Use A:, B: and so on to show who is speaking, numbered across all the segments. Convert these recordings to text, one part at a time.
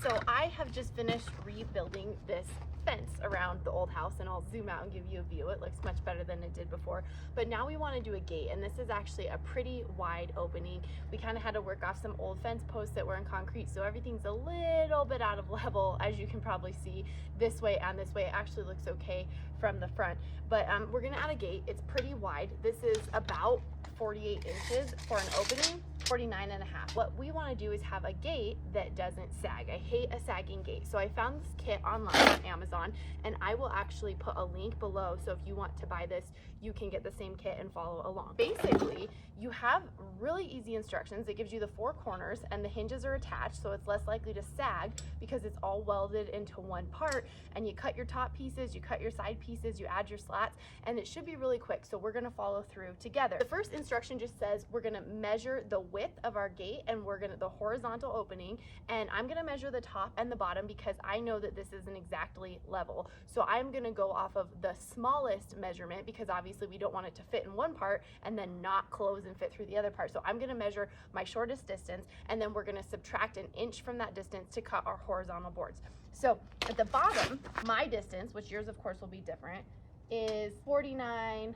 A: So I have just finished rebuilding this fence around the old house, and I'll zoom out and give you a view. It looks much better than it did before, but now we want to do a gate, and this is actually a pretty wide opening. We kind of had to work off some old fence posts that were in concrete, so everything's a little bit out of level, as you can probably see. This way and this way it actually looks okay from the front, but we're gonna add a gate. It's pretty wide. This is about 48 inches for an opening, 49 and a half. What we want to do is have a gate that doesn't sag. I hate a sagging gate. So I found this kit online on Amazon, and I will actually put a link below. So if you want to buy this, you can get the same kit and follow along. Basically, you have really easy instructions. It gives you the 4 corners, and the hinges are attached, so it's less likely to sag because it's all welded into one part. And you cut your top pieces, you cut your side pieces, you add your slats, and it should be really quick. So we're gonna follow through together. The first instruction just says we're gonna measure the width of our gate, and the horizontal opening, and I'm gonna measure the top and the bottom because I know that this isn't exactly level. So I'm gonna go off of the smallest measurement because obviously we don't want it to fit in one part and then not close and fit through the other part. So I'm gonna measure my shortest distance, and then we're gonna subtract an inch from that distance to cut our horizontal boards. So at the bottom, my distance, which yours of course will be different, is 49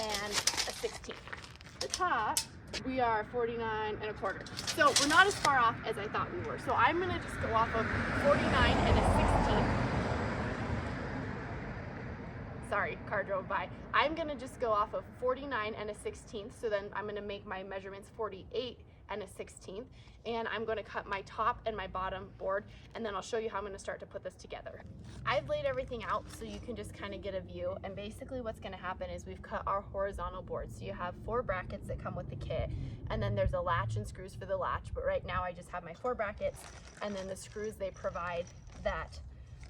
A: and a 16th. The top, we are 49 and a quarter. So we're not as far off as I thought we were. So I'm gonna just go off of 49 and a 16th. Sorry, car drove by. I'm gonna just go off of 49 and a 16th. So then I'm gonna make my measurements 48 and a 16th. And I'm gonna cut my top and my bottom board, and then I'll show you how I'm gonna start to put this together. I've laid everything out so you can just kind of get a view, and basically what's gonna happen is we've cut our horizontal board. So you have 4 brackets that come with the kit, and then there's a latch and screws for the latch, but right now I just have my 4 brackets, and then the screws they provide that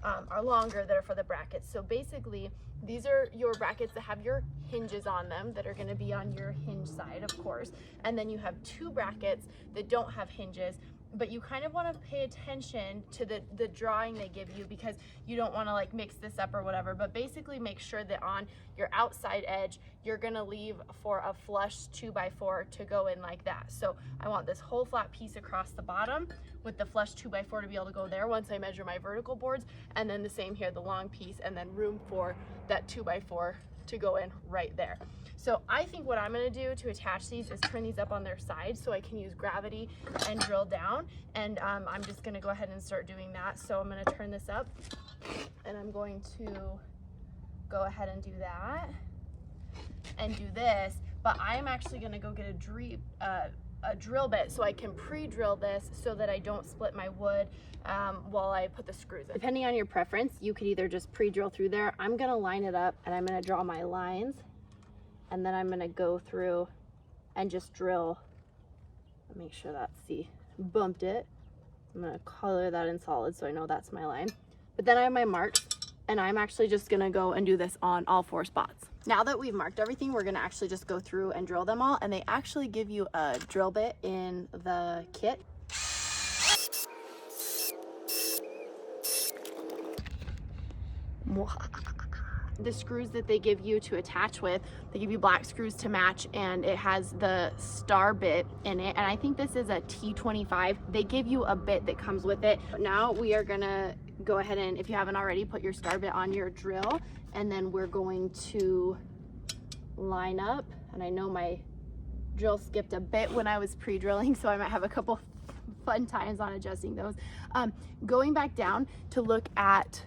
A: are longer that are for the brackets. So basically, these are your brackets that have your hinges on them that are gonna be on your hinge side, of course. And then you have 2 brackets that don't have hinges, but you kind of wanna pay attention to the drawing they give you because you don't wanna like mix this up or whatever, but basically make sure that on your outside edge, you're gonna leave for a flush 2x4 to go in like that. So I want this whole flat piece across the bottom with the flush 2x4 to be able to go there once I measure my vertical boards, and then the same here, the long piece, and then room for that 2x4 to go in right there. So I think what I'm gonna do to attach these is turn these up on their sides so I can use gravity and drill down, and I'm just gonna go ahead and start doing that. So I'm gonna turn this up, and I'm going to go ahead and do that and do this, but I'm actually gonna go get a drill bit so I can pre-drill this so that I don't split my wood while I put the screws in. Depending on your preference, you could either just pre-drill through there. I'm gonna line it up, and I'm gonna draw my lines, and then I'm gonna go through and just drill. Make sure that's, see, bumped it. I'm gonna color that in solid so I know that's my line. But then I have my marks, and I'm actually just gonna go and do this on all 4 spots. Now that we've marked everything, we're gonna actually just go through and drill them all, and they actually give you a drill bit in the kit. The screws that they give you to attach with, they give you black screws to match, and it has the star bit in it, and I think this is a T25. They give you a bit that comes with it. Now we are gonna go ahead and, if you haven't already, put your star bit on your drill, and then we're going to line up. And I know my drill skipped a bit when I was pre-drilling, so I might have a couple fun times on adjusting those. Going back down to look at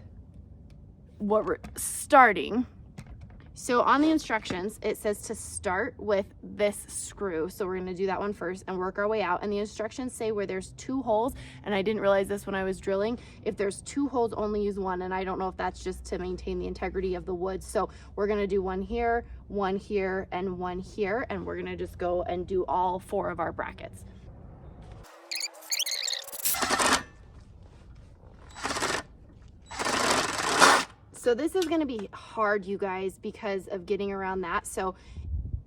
A: what we're starting. So on the instructions, it says to start with this screw. So we're gonna do that one first and work our way out. And the instructions say where there's 2 holes, and I didn't realize this when I was drilling, if there's 2 holes, only use 1. And I don't know if that's just to maintain the integrity of the wood. So we're gonna do 1 here, 1 here, and 1 here. And we're gonna just go and do all 4 of our brackets. So this is gonna be hard, you guys, because of getting around that. So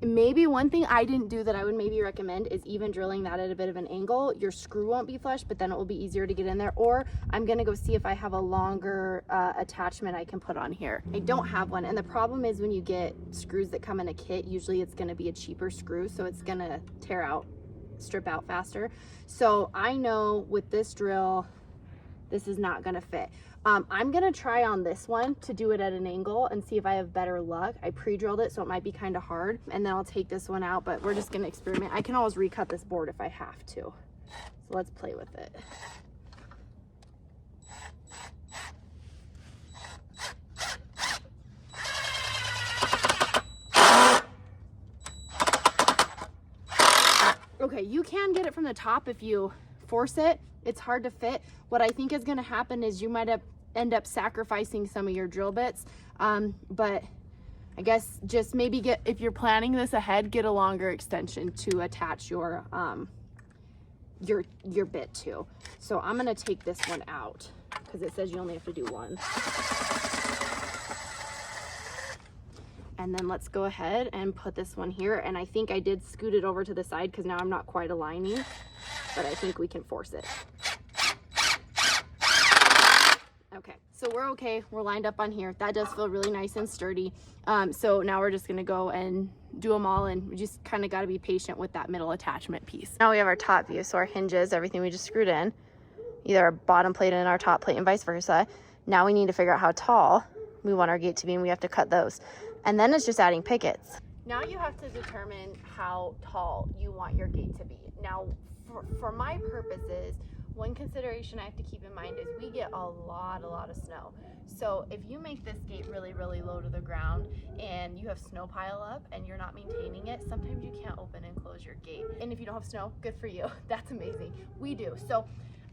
A: maybe one thing I didn't do that I would maybe recommend is even drilling that at a bit of an angle. Your screw won't be flush, but then it will be easier to get in there. Or I'm gonna go see if I have a longer attachment I can put on here. I don't have one, and the problem is when you get screws that come in a kit, usually it's gonna be a cheaper screw, so it's gonna tear out, strip out faster. So I know with this drill, this is not gonna fit. I'm gonna try on this one to do it at an angle and see if I have better luck. I pre-drilled it, so it might be kind of hard, and then I'll take this one out, but we're just gonna experiment. I can always recut this board if I have to. So let's play with it. Okay, you can get it from the top if you force it. It's hard to fit. What I think is gonna happen is you might end up sacrificing some of your drill bits. But I guess just maybe if you're planning this ahead, get a longer extension to attach your bit to. So I'm gonna take this one out because it says you only have to do one. And then let's go ahead and put this one here. And I think I did scoot it over to the side because now I'm not quite aligning, but I think we can force it. Okay, so we're okay. We're lined up on here. That does feel really nice and sturdy. So now we're just gonna go and do them all, and we just kind of got to be patient with that middle attachment piece. Now we have our top view, so our hinges, everything we just screwed in, either our bottom plate and our top plate and vice versa. Now we need to figure out how tall we want our gate to be, and we have to cut those. And then it's just adding pickets. Now you have to determine how tall you want your gate to be. Now, for my purposes, one consideration I have to keep in mind is we get a lot of snow. So if you make this gate really low to the ground and you have snow pile up and you're not maintaining it, sometimes you can't open and close your gate. And if you don't have snow, good for you. That's amazing. We do. So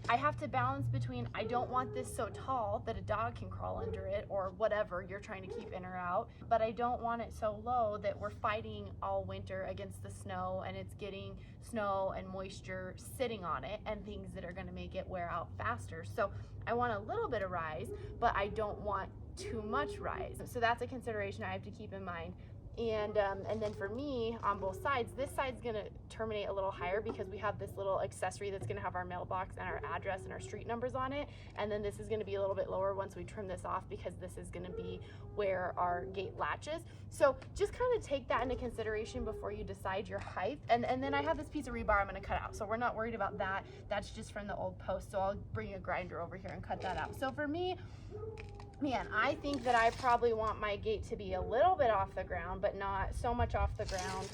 A: I have to balance between, I don't want this so tall that a dog can crawl under it or whatever you're trying to keep in or out, but I don't want it so low that we're fighting all winter against the snow and it's getting snow and moisture sitting on it and things that are going to make it wear out faster. So I want a little bit of rise, but I don't want too much rise. So that's a consideration I have to keep in mind. And then for me, on both sides, this side's gonna terminate a little higher because we have this little accessory that's gonna have our mailbox and our address and our street numbers on it. And then this is gonna be a little bit lower once we trim this off because this is gonna be where our gate latches. So just kind of take that into consideration before you decide your height. And then I have this piece of rebar I'm gonna cut out. So we're not worried about that. That's just from the old post. So I'll bring a grinder over here and cut that out. So for me, man, I think that I probably want my gate to be a little bit off the ground, but not so much off the ground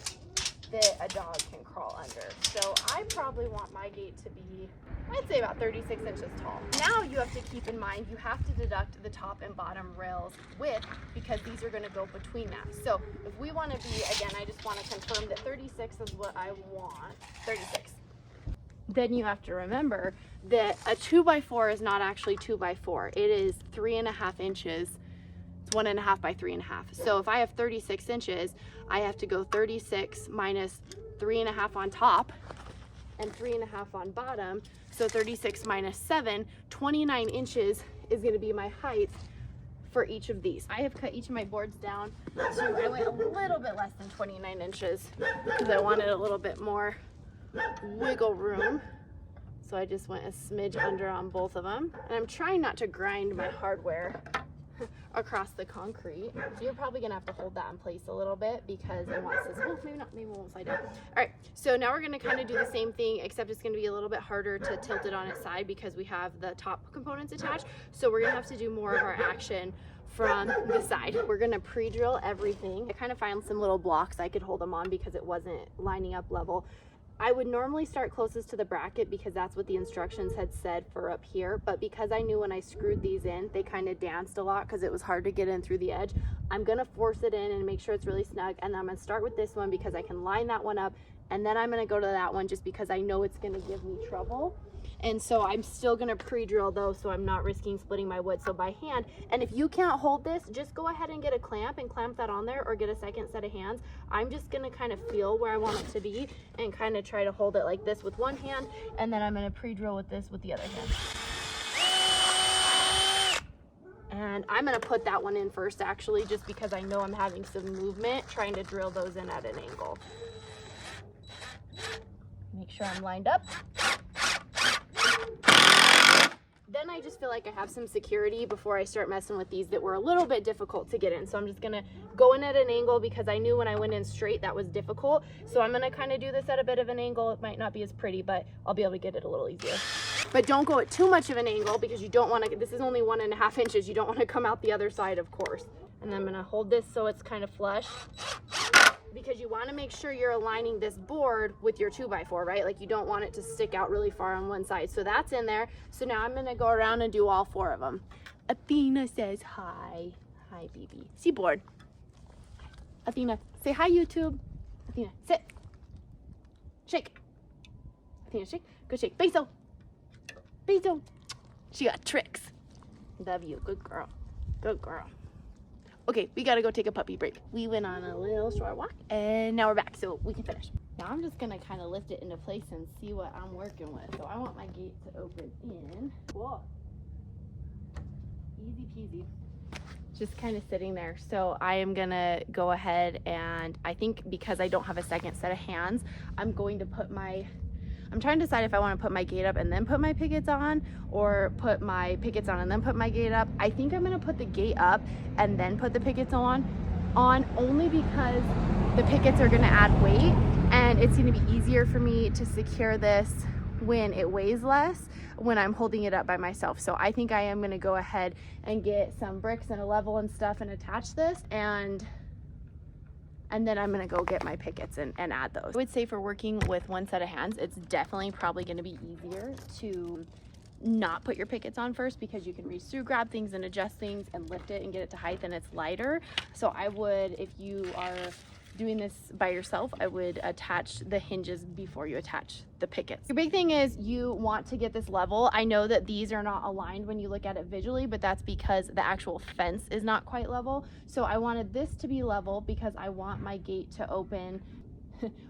A: that a dog can crawl under. So I probably want my gate to be, I'd say about 36 inches tall. Now you have to keep in mind, you have to deduct the top and bottom rails width because these are gonna go between that. So if we wanna be, again, I just wanna confirm that 36 is what I want, 36. Then you have to remember that a 2x4 is not actually 2x4. It is 3.5 inches. It's 1.5 by 3.5. So if I have 36 inches, I have to go 36 minus 3.5 on top and 3.5 on bottom. So 36 minus 7, 29 inches is going to be my height for each of these. I have cut each of my boards down. So I went a little bit less than 29 inches because I wanted a little bit more wiggle room. So I just went a smidge under on both of them. And I'm trying not to grind my hardware across the concrete. So you're probably gonna have to hold that in place a little bit because it wants this, well, maybe not, maybe it won't slide down. All right, so now we're gonna kind of do the same thing, except it's gonna be a little bit harder to tilt it on its side because we have the top components attached. So we're gonna have to do more of our action from the side. We're gonna pre-drill everything. I kind of found some little blocks I could hold them on because it wasn't lining up level. I would normally start closest to the bracket because that's what the instructions had said for up here, but because I knew when I screwed these in, they kind of danced a lot because it was hard to get in through the edge. I'm gonna force it in and make sure it's really snug, and I'm gonna start with this one because I can line that one up, and then I'm gonna go to that one just because I know it's gonna give me trouble. And so I'm still gonna pre-drill those so I'm not risking splitting my wood. So by hand, and if you can't hold this, just go ahead and get a clamp and clamp that on there or get a second set of hands. I'm just gonna kind of feel where I want it to be and kind of try to hold it like this with one hand, and then I'm gonna pre-drill with this with the other hand. And I'm gonna put that one in first actually, just because I know I'm having some movement trying to drill those in at an angle. Make sure I'm lined up. Then I just feel like I have some security before I start messing with these that were a little bit difficult to get in. So I'm just gonna go in at an angle because I knew when I went in straight that was difficult. So I'm gonna kind of do this at a bit of an angle. It might not be as pretty, but I'll be able to get it a little easier. but don't go at too much of an angle because you don't want to, this is only 1.5 inches. You don't want to come out the other side, of course. And I'm going to hold this so it's kind of flush, because you want to make sure you're aligning this board with your 2x4, right? Like you don't want it to stick out really far on one side. So that's in there. So now I'm going to go around and do all 4 of them. Athena says hi. Hi, baby. See board. Athena, say hi, YouTube. Athena, sit. Shake. Athena, shake. Good shake. Basil. Basil. She got tricks. Love you. Good girl. Good girl. Okay, we gotta go take a puppy break. We went on a little short walk and now we're back so we can finish. Now I'm just gonna kind of lift it into place and see what I'm working with. So I want my gate to open in. Whoa. Easy peasy. Just kind of sitting there. So I am gonna go ahead and I think because I don't have a second set of hands, I'm going to put I'm trying to decide if I want to put my gate up and then put my pickets on, or put my pickets on and then put my gate up. I think I'm going to put the gate up and then put the pickets on only because the pickets are going to add weight and it's going to be easier for me to secure this when it weighs less when I'm holding it up by myself. So I think I am going to go ahead and get some bricks and a level and stuff and attach this, and then I'm gonna go get my pickets and add those. I would say for working with one set of hands, it's definitely probably gonna be easier to not put your pickets on first, because you can reach through, grab things and adjust things and lift it and get it to height, and it's lighter. So I would, if you are doing this by yourself, I would attach the hinges before you attach the pickets. Your big thing is you want to get this level. I know that these are not aligned when you look at it visually, but that's because the actual fence is not quite level. So I wanted this to be level because I want my gate to open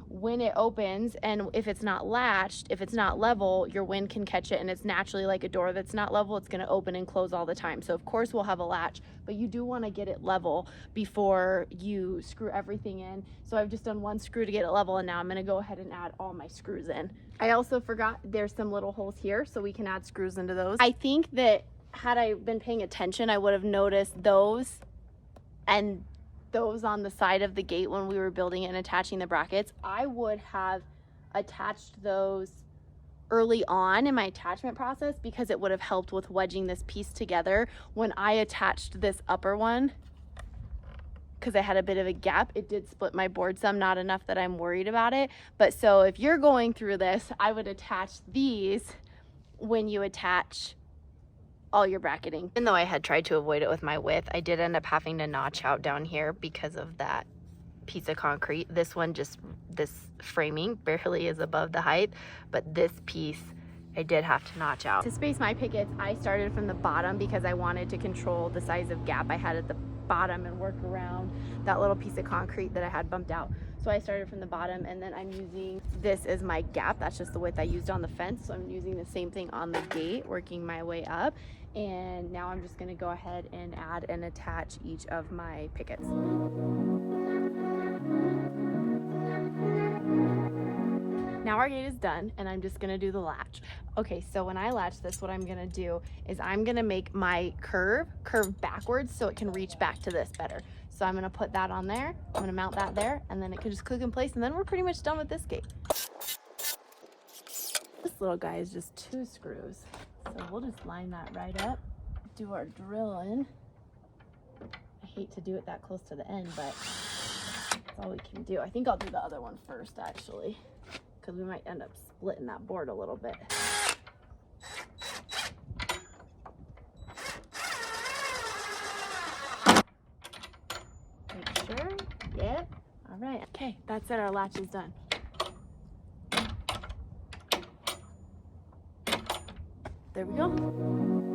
A: when it opens, and if it's not latched, if it's not level, your wind can catch it, and it's naturally like a door that's not level. It's going to open and close all the time. So of course we'll have a latch, but you do want to get it level before you screw everything in. So I've just done one screw to get it level, and now I'm going to go ahead and add all my screws in. I also forgot there's some little holes here, so we can add screws into those. I think that had I been paying attention, I would have noticed those and those on the side of the gate when we were building it and attaching the brackets. I would have attached those early on in my attachment process, because it would have helped with wedging this piece together. When I attached this upper one, because I had a bit of a gap, it did split my board some, not enough that I'm worried about it. But so if you're going through this, I would attach these when you attach all your bracketing. Even though I had tried to avoid it with my width, I did end up having to notch out down here because of that piece of concrete. This one, just this framing barely is above the height, but this piece I did have to notch out. To space my pickets, I started from the bottom because I wanted to control the size of gap I had at the bottom and work around that little piece of concrete that I had bumped out. So I started from the bottom, and then I'm using this as my gap. That's just the width I used on the fence. So I'm using the same thing on the gate, working my way up. And now I'm just gonna go ahead and add and attach each of my pickets. Now our gate is done, and I'm just gonna do the latch. Okay, so when I latch this, what I'm gonna do is I'm gonna make my curve backwards so it can reach back to this better. So I'm gonna put that on there, I'm gonna mount that there, and then it can just click in place, and then we're pretty much done with this gate. This little guy is just 2 screws. So we'll just line that right up, do our drill in. I hate to do it that close to the end, but that's all we can do. I think I'll do the other one first, actually, because we might end up splitting that board a little bit. Make sure, yep. All right, okay, that's it, our latch is done. There we go.